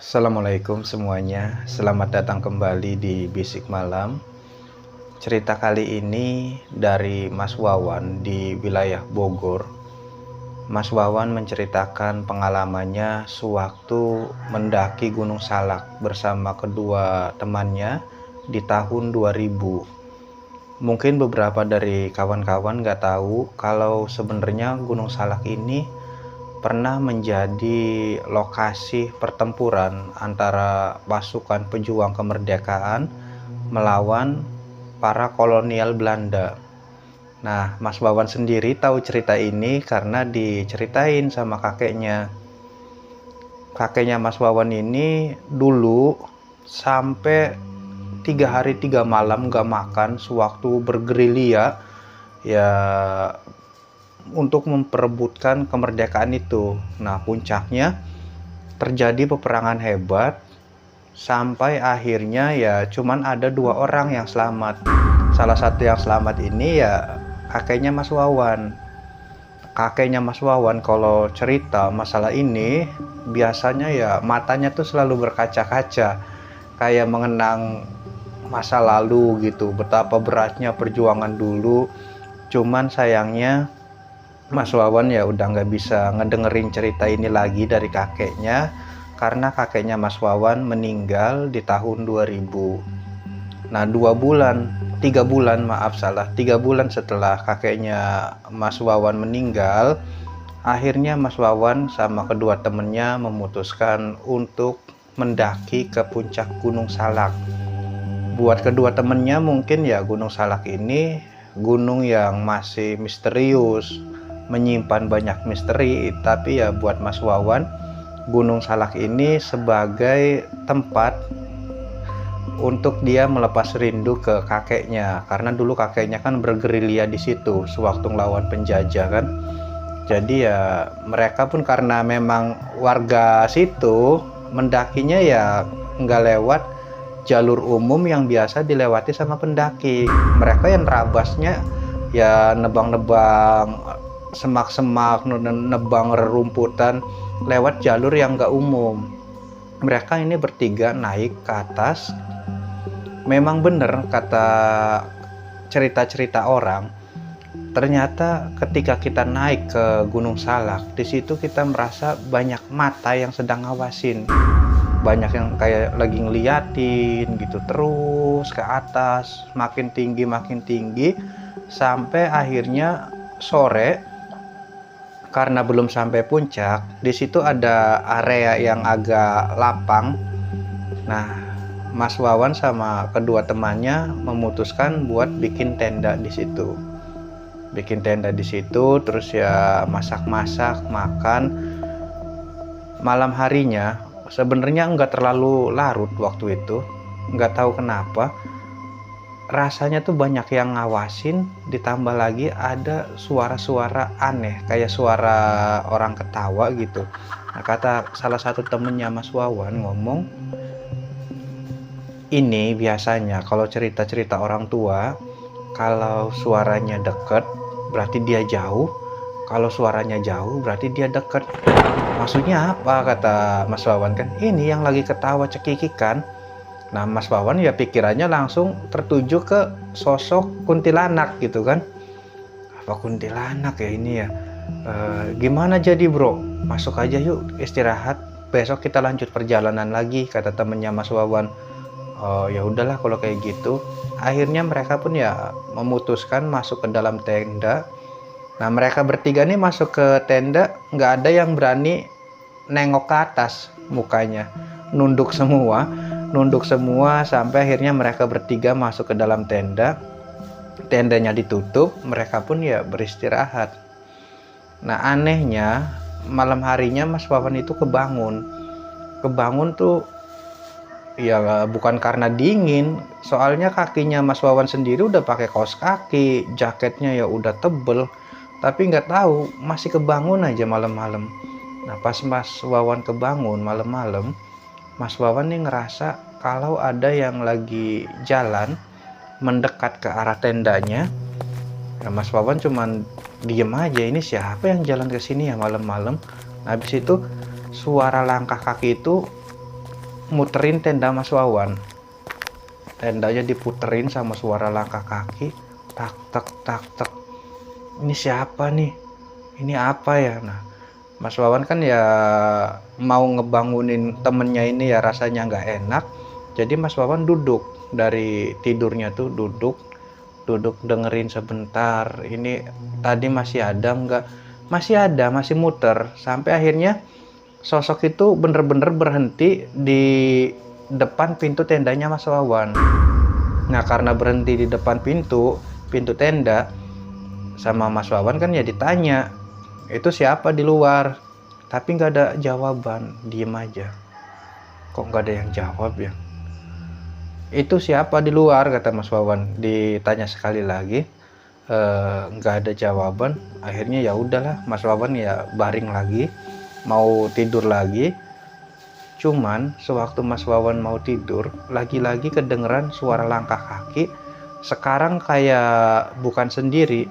Assalamualaikum semuanya, selamat datang kembali di Bisik Malam. Cerita kali ini dari Mas Wawan di wilayah Bogor. Mas Wawan menceritakan pengalamannya sewaktu mendaki Gunung Salak bersama kedua temannya di tahun 2000. Mungkin beberapa dari kawan-kawan nggak tahu kalau sebenarnya Gunung Salak ini pernah menjadi lokasi pertempuran antara pasukan pejuang kemerdekaan melawan para kolonial Belanda. Nah, Mas Wawan sendiri tahu cerita ini karena diceritain sama kakeknya. Kakeknya Mas Wawan ini dulu sampai 3 hari 3 malam gak makan sewaktu bergerilya ya untuk memperebutkan kemerdekaan itu. Nah, puncaknya terjadi peperangan hebat sampai akhirnya ya cuman ada 2 orang yang selamat. Salah satu yang selamat ini ya kakeknya Mas Wawan. Kakeknya Mas Wawan kalau cerita masalah ini biasanya ya matanya tuh selalu berkaca-kaca, kayak mengenang masa lalu gitu, betapa beratnya perjuangan dulu. Cuman sayangnya Mas Wawan ya udah nggak bisa ngedengerin cerita ini lagi dari kakeknya karena kakeknya Mas Wawan meninggal di tahun 2000. Nah 3 bulan setelah kakeknya Mas Wawan meninggal, akhirnya Mas Wawan sama kedua temennya memutuskan untuk mendaki ke puncak Gunung Salak. Buat kedua temennya mungkin ya Gunung Salak ini gunung yang masih misterius, menyimpan banyak misteri, tapi ya buat Mas Wawan Gunung Salak ini sebagai tempat untuk dia melepas rindu ke kakeknya, karena dulu kakeknya kan bergerilya di situ sewaktu ngelawan penjajah kan. Jadi ya mereka pun karena memang warga situ mendakinya ya nggak lewat jalur umum yang biasa dilewati sama pendaki. Mereka yang nerabasnya ya nebang-nebang semak-semak, nebang rerumputan lewat jalur yang gak umum. Mereka ini bertiga naik ke atas. Memang bener kata cerita-cerita orang, ternyata ketika kita naik ke Gunung Salak, di situ kita merasa banyak mata yang sedang ngawasin, banyak yang kayak lagi ngeliatin gitu, terus ke atas makin tinggi sampai akhirnya sore. Karena belum sampai puncak, di situ ada area yang agak lapang. Nah, Mas Wawan sama kedua temannya memutuskan buat bikin tenda di situ. Terus ya masak-masak, makan. Malam harinya sebenarnya nggak terlalu larut waktu itu, nggak tahu kenapa. Rasanya tuh banyak yang ngawasin, ditambah lagi ada suara-suara aneh kayak suara orang ketawa gitu. Nah, kata salah satu temennya Mas Wawan ngomong, ini biasanya kalau cerita-cerita orang tua, kalau suaranya deket berarti dia jauh, kalau suaranya jauh berarti dia deket. Maksudnya apa, kata Mas Wawan kan, ini yang lagi ketawa cekikikan. Nah, Mas Wawan ya pikirannya langsung tertuju ke sosok kuntilanak gitu kan. Apa kuntilanak ya ini ya? Gimana jadi bro? Masuk aja yuk istirahat. Besok kita lanjut perjalanan lagi, kata temennya Mas Wawan. Oh ya udahlah kalau kayak gitu. Akhirnya mereka pun ya memutuskan masuk ke dalam tenda. Nah mereka bertiga nih masuk ke tenda, nggak ada yang berani nengok ke atas mukanya. Nunduk semua sampai akhirnya mereka bertiga masuk ke dalam tenda. Tendanya ditutup, mereka pun ya beristirahat. Nah anehnya malam harinya Mas Wawan itu kebangun tuh ya bukan karena dingin, soalnya kakinya Mas Wawan sendiri udah pakai kaos kaki, jaketnya ya udah tebel, tapi nggak tahu masih kebangun aja malam-malam. Nah pas Mas Wawan kebangun malam-malam, Mas Wawan nih ngerasa kalau ada yang lagi jalan mendekat ke arah tendanya. Nah, Mas Wawan cuman diem aja, ini siapa yang jalan ke sini ya malam-malam. Nah, habis itu suara langkah kaki itu muterin tenda Mas Wawan. Tendanya diputerin sama suara langkah kaki, tak tak tak tak. Ini siapa nih? Ini apa ya? Nah, Mas Wawan kan ya mau ngebangunin temennya ini ya rasanya nggak enak. Jadi Mas Wawan duduk dari tidurnya tuh duduk dengerin sebentar. Ini tadi masih ada nggak? Masih ada, masih muter. Sampai akhirnya sosok itu bener-bener berhenti di depan pintu tendanya Mas Wawan. Nah, karena berhenti di depan pintu tenda sama Mas Wawan kan ya ditanya, itu siapa di luar? Tapi nggak ada jawaban, diem aja. Kok nggak ada yang jawab ya? Itu siapa di luar, kata Mas Wawan. Ditanya sekali lagi, nggak ada jawaban. Akhirnya ya udahlah, Mas Wawan ya baring lagi, mau tidur lagi. Cuman sewaktu Mas Wawan mau tidur, lagi-lagi kedengeran suara langkah kaki. Sekarang kayak bukan sendiri,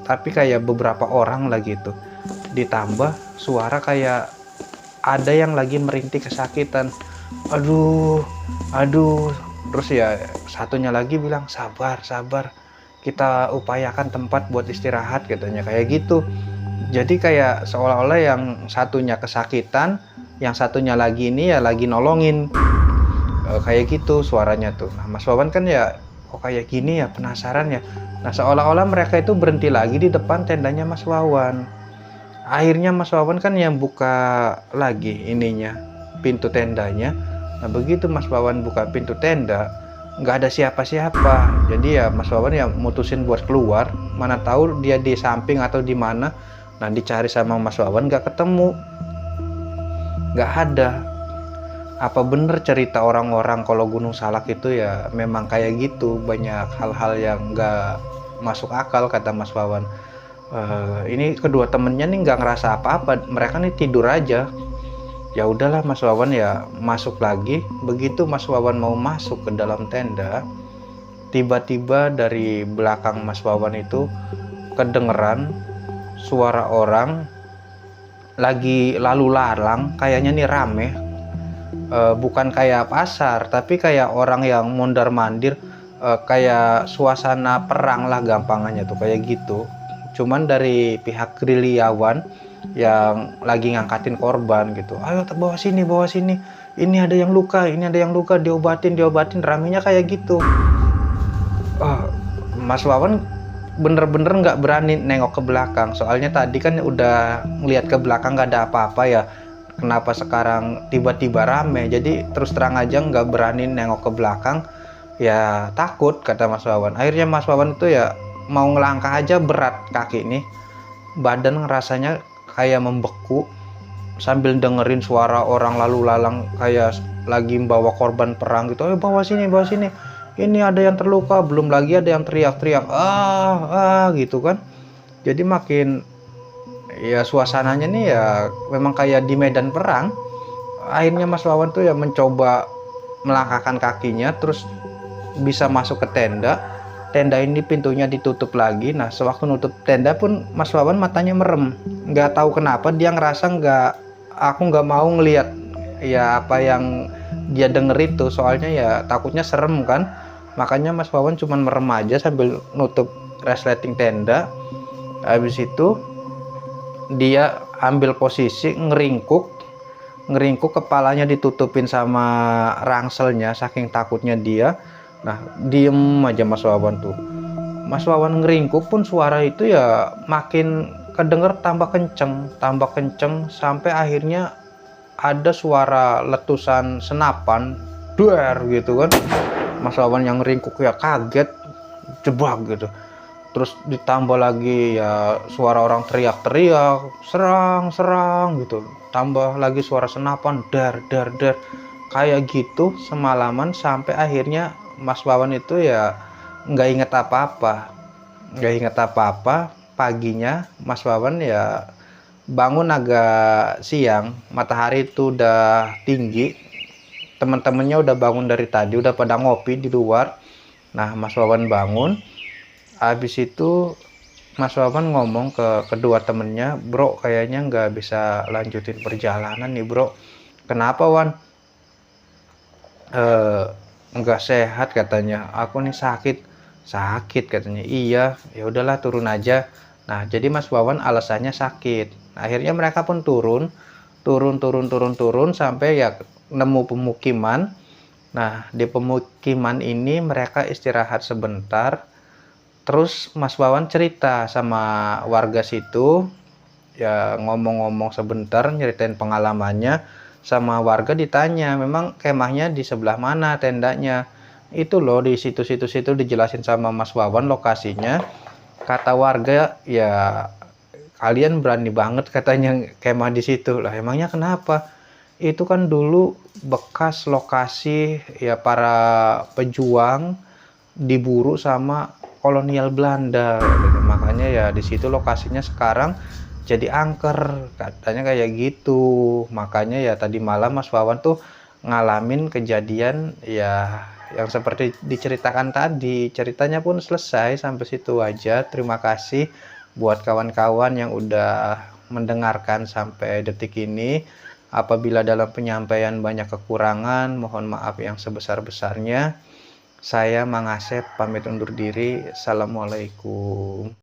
tapi kayak beberapa orang lagi itu. Ditambah suara kayak ada yang lagi merintih kesakitan. Aduh, aduh. Terus ya satunya lagi bilang, sabar, kita upayakan tempat buat istirahat, katanya kayak gitu. Jadi kayak seolah-olah yang satunya kesakitan, yang satunya lagi ini ya lagi nolongin. Kayak gitu suaranya tuh. Nah, Mas Wawan kan ya kok kayak gini ya, penasaran ya. Nah, seolah-olah mereka itu berhenti lagi di depan tendanya Mas Wawan. Akhirnya Mas Wawan kan yang buka lagi ininya, pintu tendanya. Nah, begitu Mas Wawan buka pintu tenda, nggak ada siapa-siapa. Jadi ya Mas Wawan ya mutusin buat keluar. Mana tahu dia di samping atau di mana. Nah, dicari sama Mas Wawan nggak ketemu, nggak ada. Apa bener cerita orang-orang kalau Gunung Salak itu ya memang kayak gitu, banyak hal-hal yang nggak masuk akal, kata Mas Wawan. Ini kedua temennya nih nggak ngerasa apa-apa, mereka nih tidur aja. Ya udahlah, Mas Wawan ya masuk lagi. Begitu Mas Wawan mau masuk ke dalam tenda, tiba-tiba dari belakang Mas Wawan itu kedengeran suara orang lagi lalu lalang, kayaknya nih rame. Bukan kayak pasar, tapi kayak orang yang mondar mandir, kayak suasana perang lah gampangannya tuh, kayak gitu. Cuman dari pihak gerilyawan yang lagi ngangkatin korban gitu, ayo bawa sini, ini ada yang luka, diobatin, ramenya kayak gitu. Mas Wawan bener-bener nggak berani nengok ke belakang, soalnya tadi kan udah ngeliat ke belakang nggak ada apa-apa ya. Kenapa sekarang tiba-tiba rame? Jadi terus terang aja nggak berani nengok ke belakang, ya takut, kata Mas Wawan. Akhirnya Mas Wawan itu ya mau ngelangkah aja berat kaki nih, badan rasanya kayak membeku, sambil dengerin suara orang lalu lalang kayak lagi bawa korban perang gitu. Ayo bawa sini, ini ada yang terluka, belum lagi ada yang teriak-teriak gitu kan. Jadi makin ya suasananya nih ya memang kayak di medan perang. Akhirnya Mas Wawan tuh ya mencoba melangkahkan kakinya, terus bisa masuk ke tenda. Tenda ini pintunya ditutup lagi. Nah, sewaktu nutup tenda pun Mas Wawan matanya merem. Nggak tahu kenapa dia ngerasa aku nggak mau ngelihat ya apa yang dia denger itu. Soalnya ya takutnya serem kan. Makanya Mas Wawan cuman merem aja sambil nutup resleting tenda. Habis itu dia ambil posisi ngeringkuk, kepalanya ditutupin sama rangselnya saking takutnya dia. Nah, diem aja Mas Wawan tuh. Mas Wawan ngeringkuk pun suara itu ya makin kedenger tambah kenceng sampai akhirnya ada suara letusan senapan, duer gitu kan. Mas Wawan yang ngeringkuk ya kaget, jebak gitu. Terus ditambah lagi ya suara orang teriak-teriak, serang gitu. Tambah lagi suara senapan, dar. Kayak gitu semalaman sampai akhirnya Mas Wawan itu ya nggak inget apa-apa. Paginya Mas Wawan ya bangun agak siang, matahari itu udah tinggi. Teman-temannya udah bangun dari tadi, udah pada ngopi di luar. Nah, Mas Wawan bangun. Habis itu Mas Wawan ngomong ke kedua temennya, bro kayaknya nggak bisa lanjutin perjalanan nih bro. Kenapa Wan? eh, nggak sehat katanya, aku nih sakit katanya. Iya, ya udahlah turun aja. Nah, jadi Mas Wawan alasannya sakit. Akhirnya mereka pun turun sampai ya nemu pemukiman. Nah, di pemukiman ini mereka istirahat sebentar. Terus Mas Wawan cerita sama warga situ, ya ngomong-ngomong sebentar, nyeritain pengalamannya. Sama warga ditanya, memang kemahnya di sebelah mana tendanya? Itu loh, di situ dijelasin sama Mas Wawan lokasinya. Kata warga, ya kalian berani banget katanya kemah di situ. Lah emangnya kenapa? Itu kan dulu bekas lokasi ya para pejuang diburu sama kolonial Belanda. Makanya ya di situ lokasinya sekarang jadi angker katanya kayak gitu. Makanya ya tadi malam Mas Wawan tuh ngalamin kejadian ya yang seperti diceritakan tadi. Ceritanya pun selesai sampai situ aja. Terima kasih buat kawan-kawan yang udah mendengarkan sampai detik ini. Apabila dalam penyampaian banyak kekurangan, mohon maaf yang sebesar-besarnya. Saya Mang Asep pamit undur diri. Assalamualaikum.